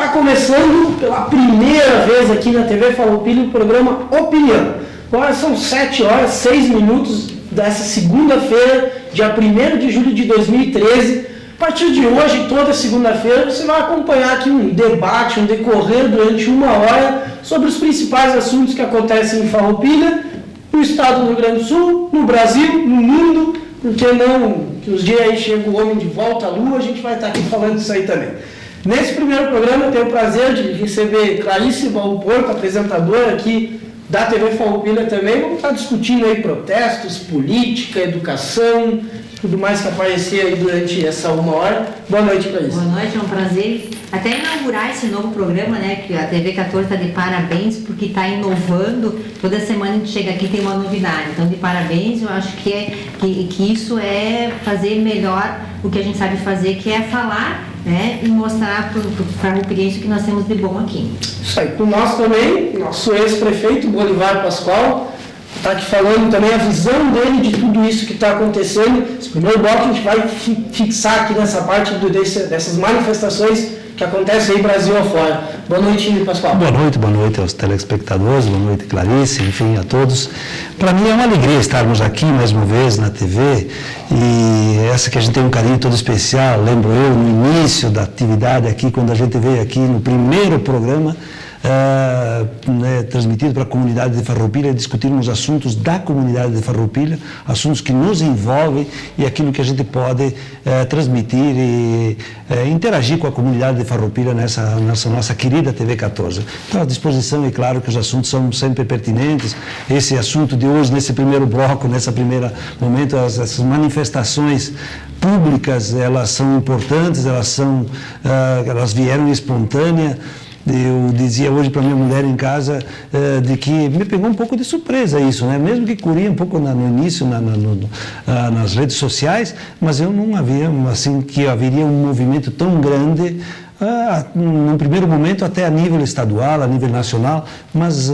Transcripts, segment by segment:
Está começando pela primeira vez aqui na TV Farroupilha o programa Opinião. Agora são 7 horas, 6 minutos dessa segunda-feira, dia 1º de julho de 2013. A partir de hoje, toda segunda-feira, você vai acompanhar aqui um debate, um decorrer durante 1 hora sobre os principais assuntos que acontecem em Farroupilha, no estado do Rio Grande do Sul, no Brasil, no mundo, porque não, que os dias aí chega o homem de volta à lua, a gente vai estar aqui falando disso aí também. Nesse primeiro programa eu tenho o prazer de receber Clarice Balporto, apresentadora aqui da TV Farroupilha também. Vamos estar discutindo aí protestos, política, educação, tudo mais que aparecer aí durante essa 1 hora. Boa noite, Clarice. Boa noite, é um prazer até inaugurar esse novo programa, né, que a TV 14 está de parabéns, porque está inovando. Toda semana a gente chega aqui e tem uma novidade. Então, de parabéns, eu acho que isso é fazer melhor o que a gente sabe fazer, que é falar, né, e mostrar para o farroupilhense o que nós temos de bom aqui. Isso aí, com nós também, nosso ex-prefeito, Bolivar Pascoal, está aqui falando também a visão dele de tudo isso que está acontecendo. Esse primeiro bloco a gente vai fixar aqui nessa parte dessas manifestações que acontecem aí Brasil afora. Boa noite, Pascoal. Boa noite aos telespectadores, boa noite, Clarice, enfim, a todos. Para mim é uma alegria estarmos aqui mais uma vez na TV, e essa que a gente tem um carinho todo especial. Lembro eu, no início da atividade aqui, quando a gente veio aqui no primeiro programa, transmitido para a comunidade de Farroupilha, discutirmos assuntos da comunidade de Farroupilha, assuntos que nos envolvem e aquilo que a gente pode transmitir e interagir com a comunidade de Farroupilha nessa nossa querida TV 14. Então, à disposição, é claro que os assuntos são sempre pertinentes. Esse assunto de hoje, nesse primeiro bloco, nessa primeira momento, essas manifestações públicas, elas são importantes, elas vieram espontâneas. Eu dizia hoje para minha mulher em casa de que me pegou um pouco de surpresa isso, né? Mesmo que corria um pouco no início nas redes sociais, mas eu não havia, assim, que haveria um movimento tão grande, no primeiro momento até a nível estadual, a nível nacional, mas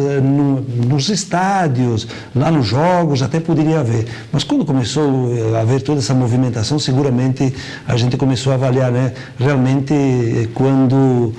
nos estádios, lá nos jogos, até poderia haver. Mas quando começou a haver toda essa movimentação, seguramente a gente começou a avaliar, né? Realmente, quando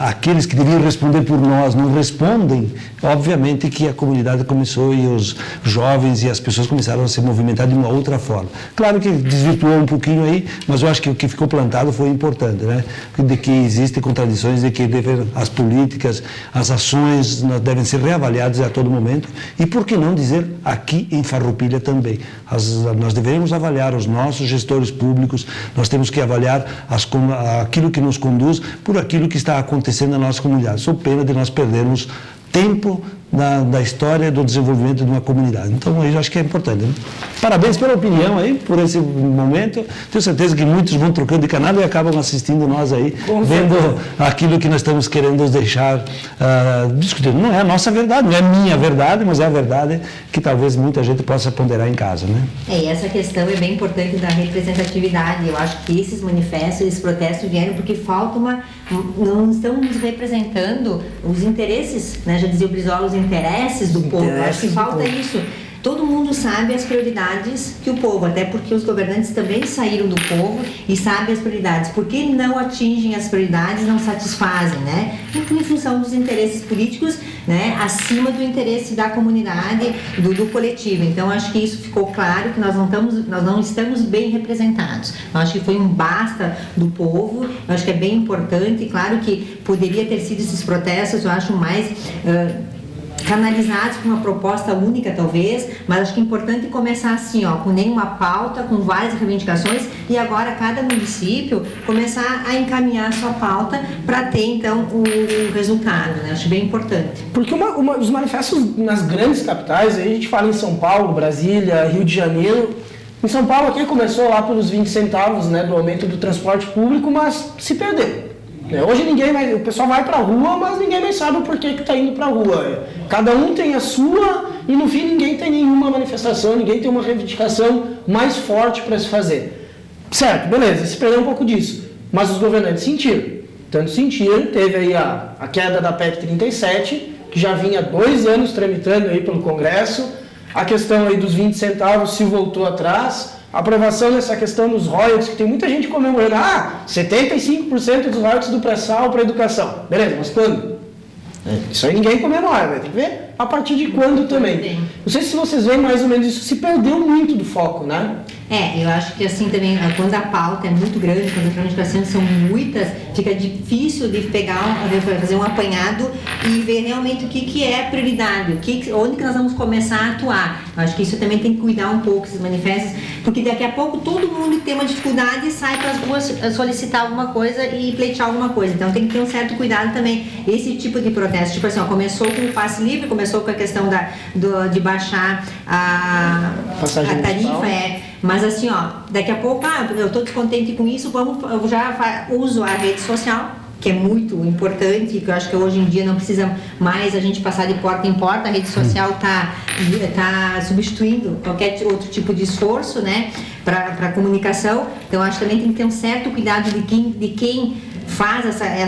aqueles que deviam responder por nós não respondem, obviamente que a comunidade começou, e os jovens e as pessoas começaram a se movimentar de uma outra forma. Claro que desvirtuou um pouquinho aí, mas eu acho que o que ficou plantado foi importante, né? De que existem contradições, de que as políticas, as ações devem ser reavaliadas a todo momento, e por que não dizer aqui em Farroupilha também. Nós devemos avaliar os nossos gestores públicos, nós temos que avaliar aquilo que nos conduz por aquilo que está acontecendo na nossa comunidade. Sou pena de nós perdermos tempo da história do desenvolvimento de uma comunidade. Então, eu acho que é importante, né? Parabéns pela opinião aí, por esse momento. Tenho certeza que muitos vão trocando de canal e acabam assistindo nós aí, vendo aquilo que nós estamos querendo deixar discutindo. Não é a nossa verdade, não é a minha verdade, mas é a verdade que talvez muita gente possa ponderar em casa, né? E essa questão é bem importante da representatividade. Eu acho que esses manifestos, esses protestos vieram porque falta não estamos representando os interesses, né? Já dizia o Brizola, os interesses do povo. Acho que falta isso. Todo mundo sabe as prioridades que o povo, até porque os governantes também saíram do povo e sabem as prioridades. Por que não atingem as prioridades, não satisfazem, né? Em função dos interesses políticos, né? Acima do interesse da comunidade, do coletivo. Então, acho que isso ficou claro, que nós não estamos bem representados. Eu acho que foi um basta do povo, eu acho que é bem importante. Claro que poderia ter sido esses protestos, eu acho mais canalizados por uma proposta única, talvez, mas acho que é importante começar assim, com nenhuma pauta, com várias reivindicações, e agora cada município começar a encaminhar a sua pauta para ter, então, o resultado, né? Acho bem importante. Porque os manifestos nas grandes capitais, aí a gente fala em São Paulo, Brasília, Rio de Janeiro. Em São Paulo aqui começou lá pelos 20 centavos, né, do aumento do transporte público, mas se perdeu. Hoje o pessoal vai para a rua, mas ninguém mais sabe o porquê que está indo para a rua. Cada um tem a sua, e no fim ninguém tem nenhuma manifestação, ninguém tem uma reivindicação mais forte para se fazer. Certo, beleza, se perdeu um pouco disso, mas os governantes sentiram. Tanto sentiram, teve aí a queda da PEC 37, que já vinha 2 anos tramitando aí pelo Congresso. A questão aí dos 20 centavos se voltou atrás. aprovação nessa questão dos royalties, que tem muita gente comemorando, 75% dos royalties do pré-sal para a educação. Beleza, mas quando? Isso aí ninguém comemora, né? Tem que ver a partir de quando também. Não sei se vocês veem mais ou menos isso, se perdeu muito do foco, né? Eu acho que assim também, quando a pauta é muito grande, quando as reivindicações são muitas, fica difícil de fazer um apanhado e ver realmente o que é prioridade, onde que nós vamos começar a atuar. Eu acho que isso também tem que cuidar um pouco, esses manifestos, porque daqui a pouco todo mundo tem uma dificuldade e sai para as ruas solicitar alguma coisa e pleitear alguma coisa. Então tem que ter um certo cuidado também. Esse tipo de protesto, tipo assim, começou com o passe livre, começou com a questão de baixar a tarifa, mas assim, daqui a pouco, eu estou descontente com isso, eu já uso a rede social, que é muito importante, que eu acho que hoje em dia não precisa mais a gente passar de porta em porta, a rede social está substituindo qualquer outro tipo de esforço, né, para comunicação. Então acho que também tem que ter um certo cuidado de quem faz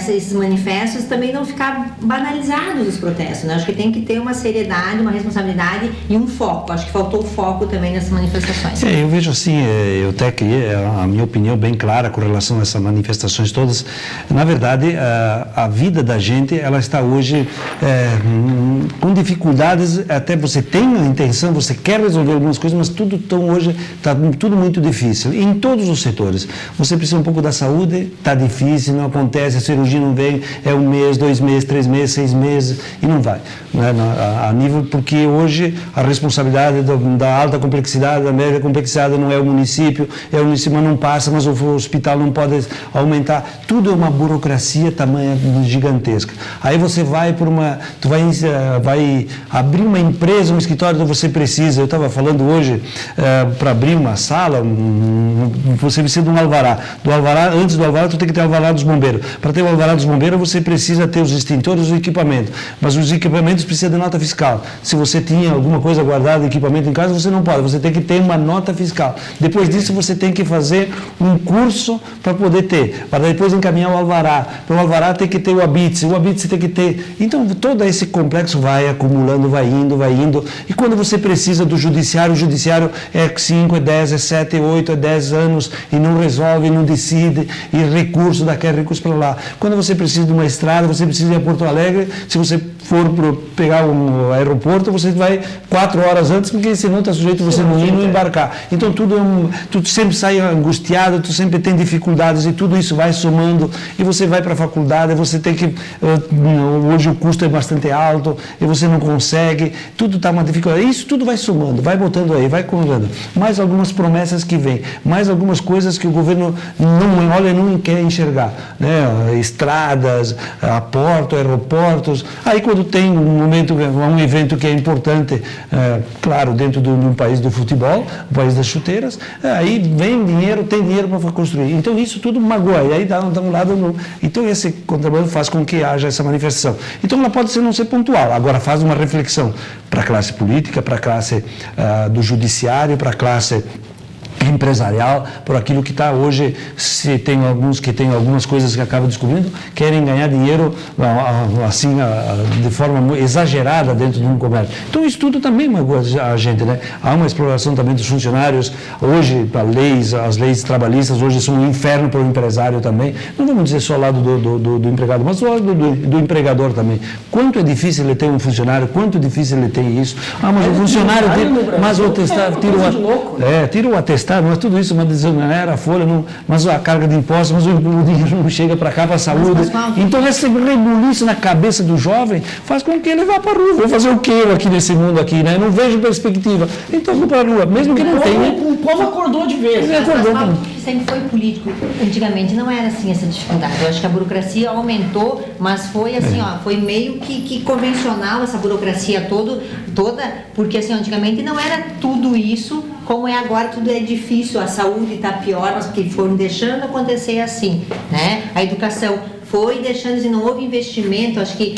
esses manifestos, também não ficar banalizados os protestos, né? Acho que tem que ter uma seriedade, uma responsabilidade e um foco. Acho que faltou foco também nessas manifestações. Eu vejo assim, eu até criei a minha opinião bem clara com relação a essas manifestações todas. Na verdade, a vida da gente, ela está hoje com dificuldades, até você tem a intenção, você quer resolver algumas coisas, mas hoje está tudo muito difícil, em todos os setores. Você precisa um pouco da saúde, está difícil, não acontece, a cirurgia não vem, é 1 mês, 2 meses, 3 meses, 6 meses e não vai, né? A nível, porque hoje a responsabilidade da alta complexidade, da média complexidade não é o município, mas não passa, mas o hospital não pode aumentar, tudo é uma burocracia tamanha gigantesca. Aí você vai vai abrir uma empresa, um escritório que você precisa, eu estava falando hoje, para abrir uma sala, você precisa de um alvará, antes do alvará tu tem que ter o alvará dos bombeiros. Para ter o alvará dos bombeiros, você precisa ter os extintores e o equipamento. Mas os equipamentos precisam de nota fiscal. Se você tinha alguma coisa guardada, equipamento em casa, você não pode. Você tem que ter uma nota fiscal. Depois disso, você tem que fazer um curso para poder ter. Para depois encaminhar o alvará. Para o alvará tem que ter o ABITS. O ABITS você tem que ter. Então, todo esse complexo vai acumulando, vai indo. E quando você precisa do judiciário, o judiciário é 5, é 10, é 7, é 8, é 10 anos e não resolve, não decide. E recurso daquele recurso para lá. Quando você precisa de uma estrada, você precisa ir a Porto Alegre, se você for pegar um aeroporto, você vai 4 horas antes, porque senão está sujeito você não ir, não embarcar. Então tudo sempre sai angustiado, tu sempre tem dificuldades e tudo isso vai somando e você vai para a faculdade, você tem que, hoje o custo é bastante alto e você não consegue, tudo está uma dificuldade, isso tudo vai somando, vai botando aí, vai acumulando. Mais algumas promessas que vêm, mais algumas coisas que o governo não olha e não quer enxergar, né? Estradas, portos, aeroportos, aí quando tem um evento que é importante, claro, dentro de um país do futebol, um país das chuteiras, aí vem dinheiro, tem dinheiro para construir. Então isso tudo magoa, e aí dá um lado. Então esse contrabando faz com que haja essa manifestação. Então ela pode não ser pontual, agora faz uma reflexão para a classe política, para a classe do judiciário, para a classe empresarial, por aquilo que está hoje, se tem alguns que têm algumas coisas que acabam descobrindo, querem ganhar dinheiro assim, de forma exagerada dentro de um comércio. Então isso tudo também magoa a gente, né? Há uma exploração também dos funcionários, hoje as leis trabalhistas hoje são um inferno para o empresário também, não vamos dizer só o lado do empregado, mas o lado do empregador também. Quanto é difícil ele ter um funcionário, quanto difícil ele tem isso, mas o funcionário mas o atestado, tira o atestado, mas tudo isso, mas era a folha, mas a carga de impostos, mas o dinheiro não chega para cá, para a saúde. Então esse rebuliço na cabeça do jovem faz com que ele vá para a rua. Vou fazer o que eu aqui nesse mundo aqui, né? Não vejo perspectiva. Então vou para a rua, mesmo que não tenha. O povo acordou de vez. Sempre foi político. Antigamente não era assim essa dificuldade. Eu acho que a burocracia aumentou, mas foi assim, foi meio que convencional essa burocracia toda, porque assim, antigamente não era tudo isso como é agora, tudo é difícil, a saúde está pior, mas porque foram deixando acontecer assim, né? A educação foi deixando, e não houve investimento. Acho que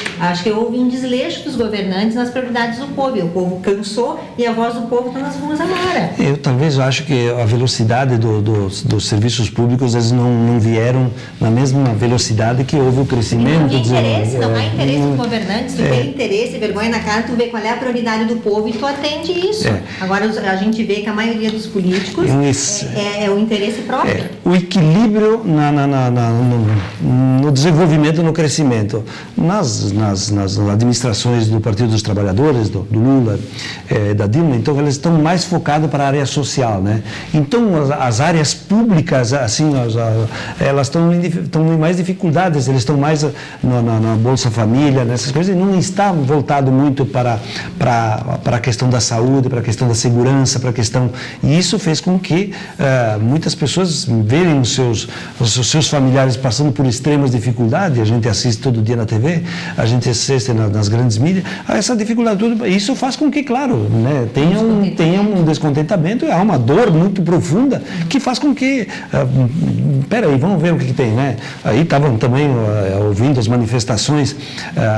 houve um desleixo dos governantes nas prioridades do povo. E o povo cansou e a voz do povo está nas ruas agora. Eu talvez acho que a velocidade dos serviços públicos, eles não vieram na mesma velocidade que houve o crescimento. Não há interesse, não há interesse dos governantes. Tu tem interesse, vergonha na cara, tu vê qual é a prioridade do povo e tu atende isso. Agora a gente vê que a maioria dos políticos é o interesse próprio. O equilíbrio no desenvolvimento, no crescimento. Nas administrações do Partido dos Trabalhadores, do Lula, da Dilma, então eles estão mais focados para a área social, né? Então as áreas públicas, assim, elas estão em mais dificuldades, eles estão mais na Bolsa Família, nessas coisas, e não está voltado muito para a questão da saúde, para a questão da segurança, para a questão... E isso fez com que muitas pessoas verem os seus familiares passando por extremas dificuldades. A gente assiste todo dia na TV, a gente assiste nas grandes mídias, essa dificuldade toda, isso faz com que, claro, né, tenha um descontentamento, há uma dor muito profunda que faz com que, peraí, vamos ver o que tem, né? Aí estavam também ouvindo as manifestações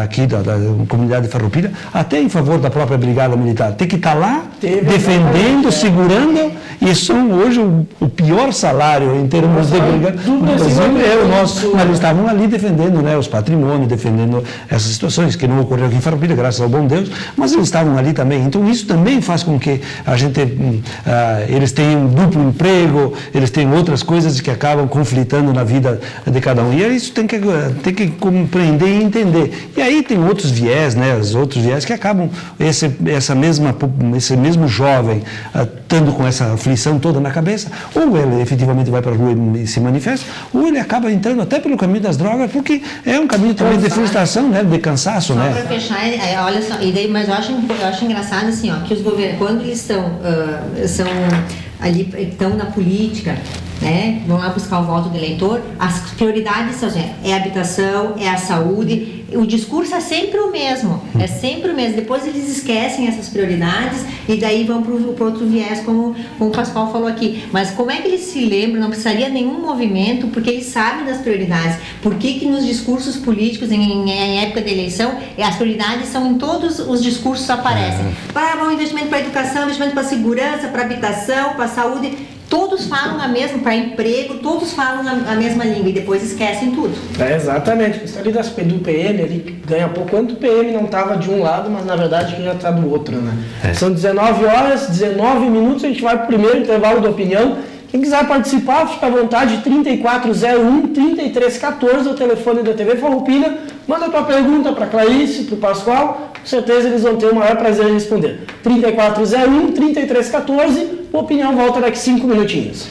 aqui da comunidade de Farroupilha, até em favor da própria Brigada Militar. Tem que estar lá, defendendo, segurando, e são hoje o pior salário em termos de brigada do Brasil é o nosso. Eles estavam ali defendendo, né, os patrimônios, defendendo essas situações, que não ocorreu aqui em Farroupilha, graças ao bom Deus, mas eles estavam ali também. Então isso também faz com que a gente, eles tenham duplo emprego, eles têm outras coisas que acabam conflitando na vida de cada um. E isso tem que compreender e entender. E aí tem outros viés, né, os outros viés que acabam, esse mesmo jovem estando com essa aflição toda na cabeça, ou ele efetivamente vai para a rua e se manifesta, ou ele acaba entrando até pelo caminho das drogas, porque é um caminho também de frustração, né, de cansaço, né? Só para fechar, olha só, mas eu acho engraçado assim, ó, que os governos, quando eles estão na política, né, vão lá buscar o voto do eleitor, as prioridades são é a habitação, é a saúde, o discurso é sempre o mesmo, depois eles esquecem essas prioridades e daí vão para o outro viés, como o Pascoal falou aqui. Mas como é que eles se lembram, não precisaria nenhum movimento, porque eles sabem das prioridades. Por que nos discursos políticos, em época de eleição, as prioridades são em todos os discursos aparecem. Para um investimento para a educação, investimento para a segurança, para a habitação, para a saúde, todos falam a mesma, para emprego, todos falam a mesma língua e depois esquecem tudo. Exatamente. Isso ali do PM, ele ganha pouco. Quanto o PM não estava de um lado, mas na verdade que já está do outro, né? São 19 horas, 19 minutos, a gente vai para o primeiro intervalo da opinião. Quem quiser participar, fica à vontade, 3401-3314, o telefone da TV Farroupilha. Manda a tua pergunta para a Clarice, para o Pascoal, com certeza eles vão ter o maior prazer em responder. 3401-3314, a opinião volta daqui 5 minutinhos.